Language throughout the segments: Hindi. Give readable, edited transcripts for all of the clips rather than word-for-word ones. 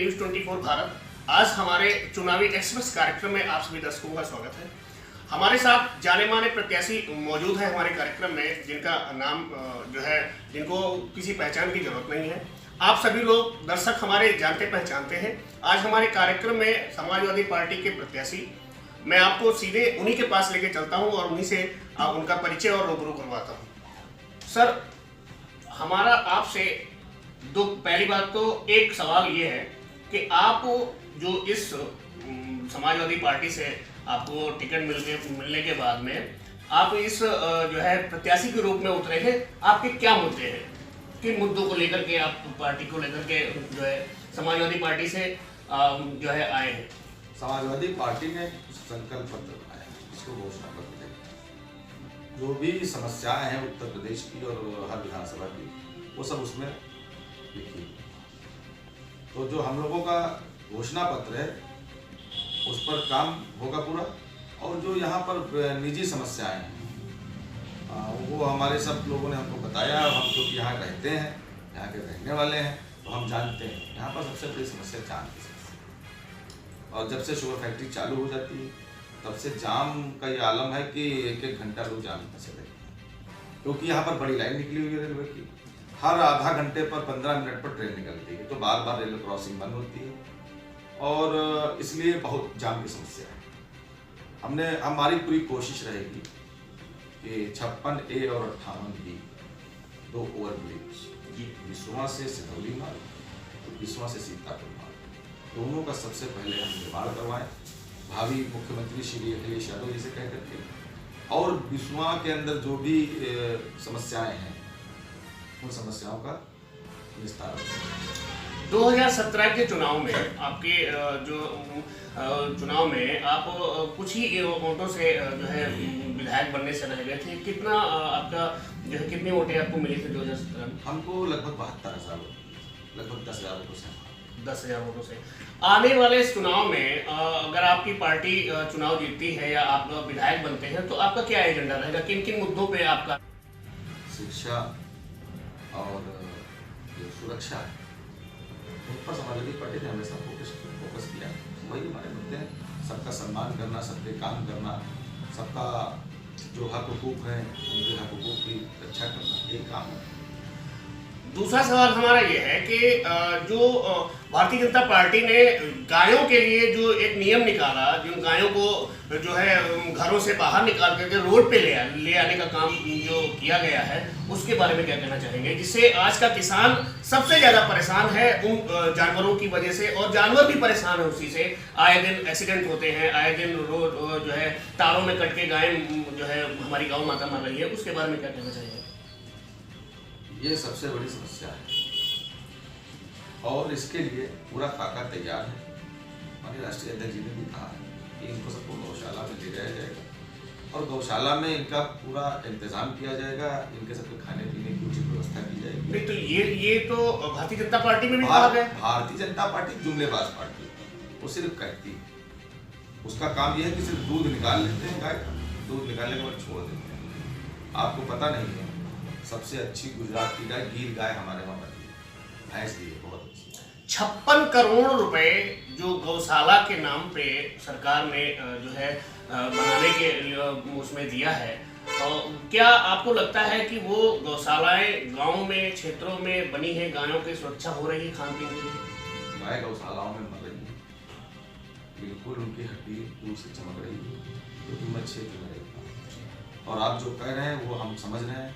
न्यूज 24 भारत। आज हमारे चुनावी एक्सप्रेस कार्यक्रम में आप सभी दर्शकों का स्वागत है। हमारे साथ जाने माने प्रत्याशी मौजूद हैं हमारे कार्यक्रम में, जिनका नाम जो है, जिनको किसी पहचान की जरूरत नहीं है। आप सभी लोग दर्शक हमारे जानते पहचानते हैं। आज हमारे कार्यक्रम में समाजवादी पार्टी के प्रत्याशी, मैं आपको सीधे उन्हीं के पास लेके चलता हूं और उन्हीं से उनका परिचय और रूबरू करवाता हूं। सर, हमारा आपसे पहली बात तो एक सवाल ये है कि आप जो इस समाजवादी पार्टी से आपको टिकट मिलने के बाद में आप इस जो है प्रत्याशी के रूप में उतरे हैं, आपके क्या मुद्दे हैं, किन मुद्दों को लेकर के आप पार्टी को लेकर के जो है समाजवादी पार्टी से जो है आए हैं? समाजवादी पार्टी ने संकल्प पत्र बनाया, इसको घोषणा पत्र दें। जो भी समस्याएं हैं उत्तर प्रदेश की और हर विधानसभा की, वो सब उसमें लिखी। तो जो हम लोगों का घोषणा पत्र है उस पर काम होगा पूरा, और जो यहाँ पर निजी समस्याएं हैं वो हमारे सब लोगों ने हमको बताया। हम जो कि यहाँ रहते हैं, यहाँ के रहने वाले हैं, तो हम जानते हैं यहाँ पर सबसे बड़ी समस्या जाम की समस्या। और जब से शुगर फैक्ट्री चालू हो जाती है तब से जाम का ये आलम है कि एक एक घंटा लोग जाम में फंसे रहते हैं, क्योंकि यहाँ पर बड़ी लाइन निकली हुई है रेलवे की। हर आधा घंटे पर 15 मिनट पर ट्रेन निकलती है, तो बार बार रेलवे क्रॉसिंग बंद होती है और इसलिए बहुत जाम की समस्या है। हमारी पूरी कोशिश रहेगी कि 56A और 58B 2 ओवरब्रिज, विश्वा से सिधौली मार्ग, तो विश्वा से सीतापुर मार्ग, दोनों का सबसे पहले हम निर्माण करवाएं, भावी मुख्यमंत्री श्री अखिलेश यादव जी से कह करके। और विश्वा के अंदर जो भी समस्याएं हैं उन समस्याओं का निस्तारण। 2017 के चुनाव में आपके जो चुनाव में आप कुछ ही वोटों से जो है विधायक बनने से रह गए थे। कितना आपका जो है, कितनी वोटें आपको मिली थी 2017 में? हमको लगभग 72,000, लगभग 10,000 वोटों से। 10,000 वोटों से। आने वाले इस चुनाव में अगर आपकी पार्टी चुनाव जीतती है या आप विधायक बनते हैं, तो आपका क्या एजेंडा रहेगा? किन किन मुद्दों पे आपका? शिक्षा और जो सुरक्षा, उन पर समाजवादी पार्टी ने हमेशा फोकस किया। वही हमारे मुद्दे हैं, सबका सम्मान करना, सबके काम करना, सबका जो हक हुकूक है उनके हक हुकूक की रक्षा करना, यही काम है। दूसरा सवाल हमारा ये है कि जो भारतीय जनता पार्टी ने गायों के लिए जो एक नियम निकाला, जिन गायों को जो है घरों से बाहर निकाल करके रोड पे ले आने का काम जो किया गया है, उसके बारे में क्या कहना चाहेंगे? जिससे आज का किसान सबसे ज़्यादा परेशान है उन जानवरों की वजह से, और जानवर भी परेशान है उसी से। आए दिन एक्सीडेंट होते हैं, आए दिन रोड जो है तारों में कट के गाय जो है हमारी गौ माता मर रही है, उसके बारे में क्या कहना चाहेंगे? ये सबसे बड़ी समस्या है और इसके लिए पूरा खाका तैयार है। हमारे राष्ट्रीय अध्यक्ष जी ने भी कहा है कि इनको सबको गौशाला में ले जाया जाएगा और गौशाला में इनका पूरा इंतजाम किया जाएगा, इनके सबके खाने पीने की उचित व्यवस्था की जाएगी। नहीं, तो ये तो भारतीय जनता पार्टी में भी कहा गया। भारतीय जनता पार्टी जुमलेबाज पार्टी है, वो सिर्फ कहती है। उसका काम यह है कि सिर्फ दूध निकाल लेते हैं, गाय दूध निकालने के बाद छोड़ देते हैं। आपको पता नहीं है, सबसे अच्छी गुजरात की गाय गिर गाय हमारे वहाँ बनती है, भैंस भी है, बहुत अच्छी। 56 करोड़ रुपए जो गौशाला के नाम पे सरकार ने जो है बनाने के उसमें दिया है, क्या आपको लगता है कि वो गौशालाएं गाँव में, क्षेत्रों में बनी है, गायों की सुरक्षा हो रही है खान पीन के लिए? गाय गौशालाओं में मर रही है, बिल्कुल उनकी हड्डी दूर से चमक रही है, क्योंकि मैं क्षेत्र में रहता हूँ। और आप जो कह रहे हैं वो हम समझ रहे हैं,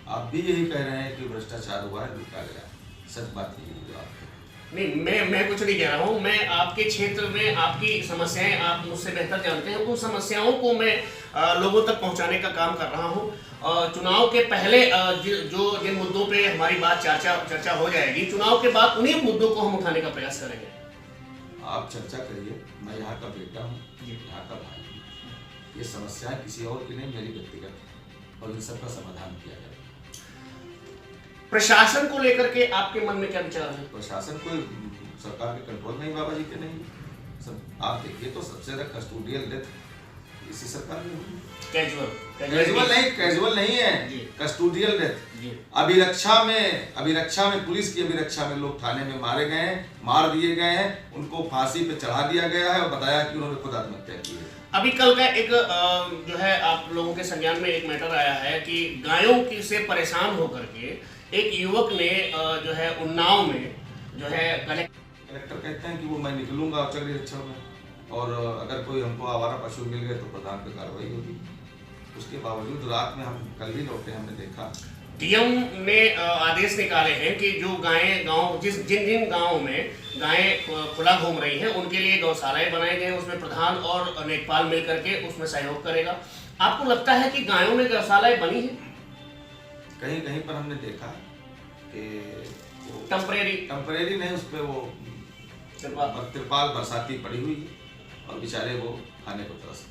आप भी यही कह रहे हैं कि भ्रष्टाचार हुआ है, लूटा गया। सच बात यही है जो आप नहीं, मैं कुछ नहीं कह रहा हूँ। मैं आपके क्षेत्र में आपकी समस्याएं आप मुझसे बेहतर जानते हैं, उन समस्याओं को मैं लोगों तक पहुँचाने का काम कर रहा हूँ। चुनाव के पहले जिन मुद्दों पे हमारी बात चर्चा हो जाएगी, चुनाव के बाद उन्हीं मुद्दों को हम उठाने का प्रयास करेंगे। आप चर्चा करिए, मैं यहाँ का बेटा हूँ, यहाँ का भाई हूँ। ये समस्याएं किसी और की नहीं, मेरी व्यक्तिगत, और इन सबका समाधान किया जाए। प्रशासन को लेकर के आपके मन में क्या विचार है? प्रशासन कोई सरकार के कंट्रोल में ही बाबा जी के नहीं सब। आप देखिए तो सबसे ज्यादा कस्टोडियल डेथ इसी सरकार में हुई, कैजुअल कैजुअल नहीं है, जी। Custodial death. जी। अभिरक्षा में पुलिस की अभिरक्षा में लोग थाने में मारे गए हैं, मार दिए गए हैं, उनको फांसी पे चढ़ा दिया गया है और बताया कि उन्होंने खुद आत्महत्या की है। अभी कल का एक जो है आप लोगों के संज्ञान में एक मैटर आया है कि गायों की से परेशान होकर के एक युवक ने जो है उन्नाव में जो है कलेक्टर कहते हैं कि वो मैं निकलूंगा औचक निरीक्षण में, और अगर कोई हमको आवारा पशु मिल गए तो प्रधान पे कार्रवाई होगी। उसके बावजूद रात में हम कल ही लौटे, हमने देखा डीएम ने आदेश निकाले हैं कि जो गायें गांव जिन जिन गांवों में गायें खुला घूम रही हैं उनके लिए गौशालाएं बनाए गए हैं, उसमें प्रधान और लेखपाल मिल करके उसमें सहयोग करेगा। आपको लगता है कि गायों में गौशालाएं बनी हैं? कहीं कहीं पर हमने देखा कि टेम्परेरी नहीं, उस पर वो तिरपाल बरसाती पड़ी हुई है और बेचारे वो खाने को तरस।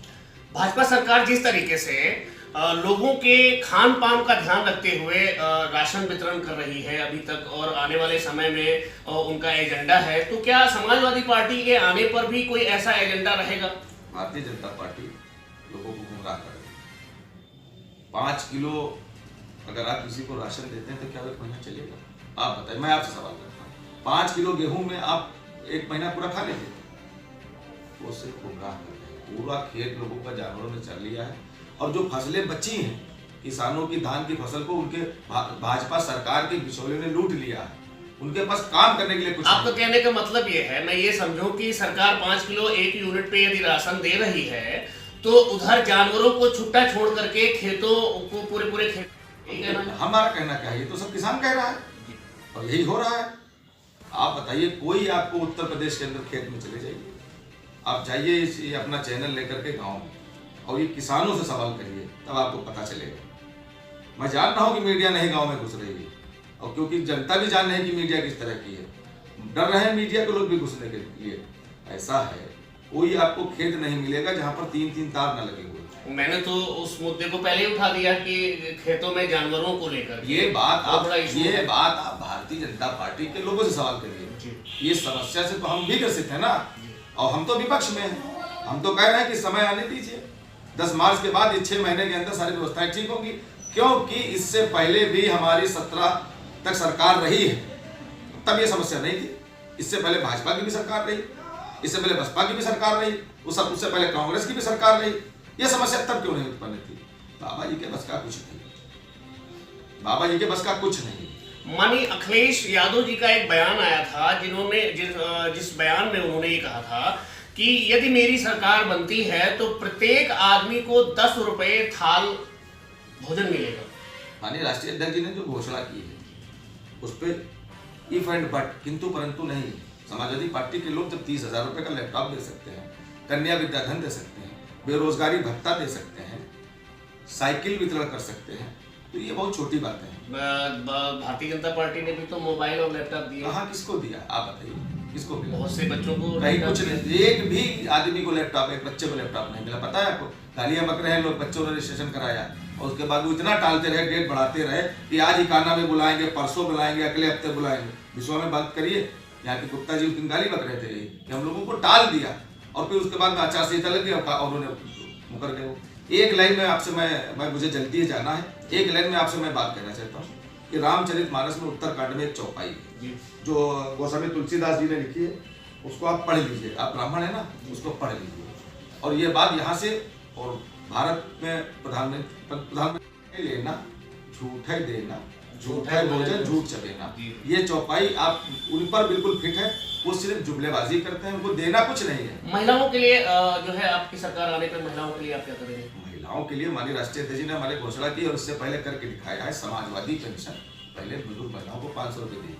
भाजपा सरकार जिस तरीके से लोगों के खान पान का ध्यान रखते हुए राशन वितरण कर रही है अभी तक और आने वाले समय में उनका एजेंडा है, तो क्या समाजवादी पार्टी के आने पर भी कोई ऐसा एजेंडा रहेगा? भारतीय जनता पार्टी लोगों को गुमराह कर रही है। 5 किलो अगर आप किसी को राशन देते हैं तो क्या एक महीना चलेगा? आप बताइए, मैं आपसे सवाल करता हूँ। 5 किलो गेहूं में आप एक महीना पूरा खा लेंगे? वो सिर्फ गुमराह कर रहे हैं। पूरा खेत लोगों का जानवरों ने चल लिया है और जो फसलें बची हैं किसानों की धान की फसल को उनके भाजपा सरकार के बिचौलियों ने लूट लिया है। उनके पास काम करने के लिए कुछ आपका कहने का मतलब ये है, मैं ये समझूं कि सरकार 5 किलो एक यूनिट पे यदि राशन दे रही है तो उधर जानवरों को छुट्टा छोड़ करके खेतों को पूरे खेत, हमारा कहना क्या है, ये तो सब किसान कह रहा है और यही हो रहा है। आप बताइए, कोई आपको उत्तर प्रदेश के अंदर खेत में चले जाइए, आप जाइए अपना चैनल लेकर के गाँव में और ये किसानों से सवाल करिए, तब आपको पता चलेगा। मैं जान रहा हूँ कि मीडिया नहीं गांव में घुस रही है और क्योंकि जनता भी जान रही है कि मीडिया किस तरह की है, डर रहे हैं मीडिया के लोग भी घुसने के लिए। ऐसा है, कोई आपको खेत नहीं मिलेगा जहाँ पर 3-3 तार न लगे हुए। मैंने तो उस मुद्दे को पहले ही उठा दिया कि खेतों में जानवरों को लेकर ये बात आप भारतीय जनता पार्टी के लोगों से सवाल करिए। ये समस्या से तो हम भी ग्रसित है ना, और हम तो विपक्ष में हैं। हम तो कह रहे हैं कि समय आने दीजिए, 10 मार्च के बाद 6 महीने के अंदर सारी व्यवस्थाएं ठीक होंगी, क्योंकि इससे पहले भी हमारी 17 तक सरकार रही है, तब ये समस्या नहीं थी। इससे पहले भाजपा की भी सरकार रही, इससे पहले बसपा की भी सरकार रही, उससे पहले कांग्रेस की भी सरकार रही। ये समस्या तब क्यों नहीं उत्पन्न थी? बाबा जी के बस का कुछ नहीं, बाबा जी के बस का कुछ नहीं। माननीय अखिलेश यादव जी का एक बयान आया था जिन्होंने जिस बयान में उन्होंने ये कहा था कि यदि मेरी सरकार बनती है तो प्रत्येक आदमी को 10 रुपए थाल भोजन मिलेगा। माननीय राष्ट्रीय अध्यक्ष जी ने जो घोषणा की है उस पर इफ एंड बट, किंतु परंतु नहीं। समाजवादी पार्टी के लोग जब 30,000 रुपए का लैपटॉप दे सकते हैं, कन्या विद्याधन दे सकते हैं, बेरोजगारी भत्ता दे सकते हैं, साइकिल वितरण कर सकते हैं, तो ये बहुत छोटी बात है। भारतीय जनता पार्टी ने भी तो मोबाइल और लैपटॉप दिए। कहाँ किसको दिया आप बताइए, किसको मिला? बहुत से बच्चों को कहीं कुछ नहीं, एक भी आदमी को लैपटॉप, एक बच्चे को लैपटॉप नहीं मिला। पता है आपको, गालियां बक रहे हैं लोग, बच्चों ने रजिस्ट्रेशन कराया और उसके बाद वो इतना टालते रहे, डेट बढ़ाते रहे कि आज ही काना में बुलाएंगे, परसों बुलाएंगे, अगले हफ्ते बुलाएंगे। विश्व में बात करिए, यहाँ के गुप्ता जी उस दिन गाली बक रहे थे कि हम लोगों को टाल दिया और फिर उसके बाद में आचार संहिता लग गया और उन्होंने मुकर गए। एक लाइन में आपसे मैं मुझे जल्दी ही जाना है, एक लाइन में आपसे मैं बात कहना चाहता हूँ कि रामचरितमानस में उत्तरकांड में एक चौपाई है जो गोस्वामी तुलसीदास जी ने लिखी है, उसको आप पढ़ लीजिए। आप ब्राह्मण है ना, उसको पढ़ लीजिए। और ये बात यहाँ से, और भारत में प्रधानमंत्री लेना, झूठे देना, झूठे भोजन, झूठ चबेना, ये चौपाई आप उन पर बिल्कुल फिट है। वो सिर्फ जुमलेबाजी करते हैं, उनको देना कुछ नहीं है। महिलाओं के लिए जो है आपकी सरकार आने पर महिलाओं के लिए आप क्या करेंगे? महिलाओं के लिए माननीय राष्ट्रीय अध्यक्ष जी ने हमारे घोषणा की और इससे पहले करके दिखाया है। समाजवादी पेंशन पहले बुजुर्ग महिलाओं को 500 रुपये दी थी,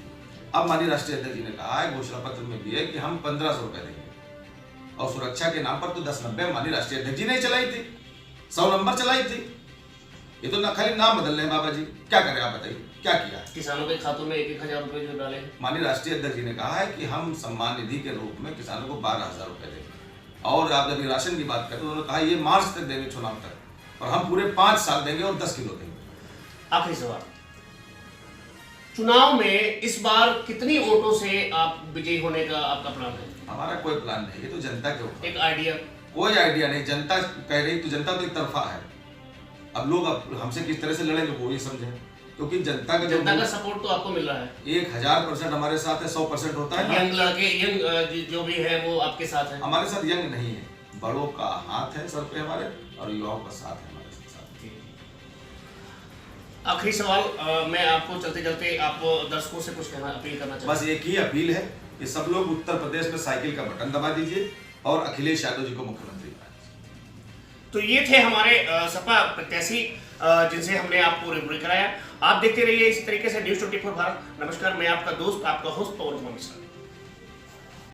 अब माननीय राष्ट्रीय अध्यक्ष जी ने कहा है, घोषणा पत्र में भी है कि हम 1500 रुपये देंगे। और सुरक्षा के नाम पर तो 1090 माननीय राष्ट्रीय अध्यक्ष जी ने चलाई थी, 100 नंबर चलाई थी। ये तो ना खाली नाम बदल रहे हैं बाबा जी, क्या करें आप बताइए, क्या किया? किसानों के खातों में 1,000 रुपए जो डाले। माननीय राष्ट्रीय अध्यक्ष जी ने कहा है कि हम सम्मान निधि के रूप में किसानों को 12,000 रुपए देंगे। और आप जब राशन की बात करते हैं, उन्होंने कहा ये मार्च तक देंगे, चुनाव तक, और हम पूरे 5 साल देंगे और 10 किलो देंगे। आखिरी सवाल, चुनाव में इस बार कितनी वोटों से आप विजयी होने का आपका प्लान है? हमारा कोई प्लान नहीं, ये तो जनता के ऊपर। एक आइडिया? कोई आइडिया नहीं, जनता कह रही तो जनता तो एक तरफा है। अब लोग हमसे किस तरह से लड़ेंगे वो ही समझे, क्योंकि जनता का सपोर्ट तो आपको मिल रहा है। 1000% हमारे साथ है, 100% होता है। यंग लड़के, यंग जो भी है वो आपके साथ है। हमारे साथ यंग नहीं है, बड़ों का हाथ है सर पे हमारे, और युवाओं का साथ है हमारे साथ। आखिरी सवाल, मैं आपको चलते चलते आप दर्शकों से कुछ कहना, अपील करना चाहूँगा। बस एक ही अपील है कि सब लोग उत्तर प्रदेश में साइकिल का बटन दबा दीजिए और अखिलेश यादव जी को मुख्यमंत्री बनाइए। तो ये थे हमारे सपा प्रत्याशी जिनसे हमने आपको रूबरू कराया। आप देखते रहिए इस तरीके से न्यूज़ 24 भारत। नमस्कार, मैं आपका दोस्त, आपका होस्ट पवन कुमार मिश्रा।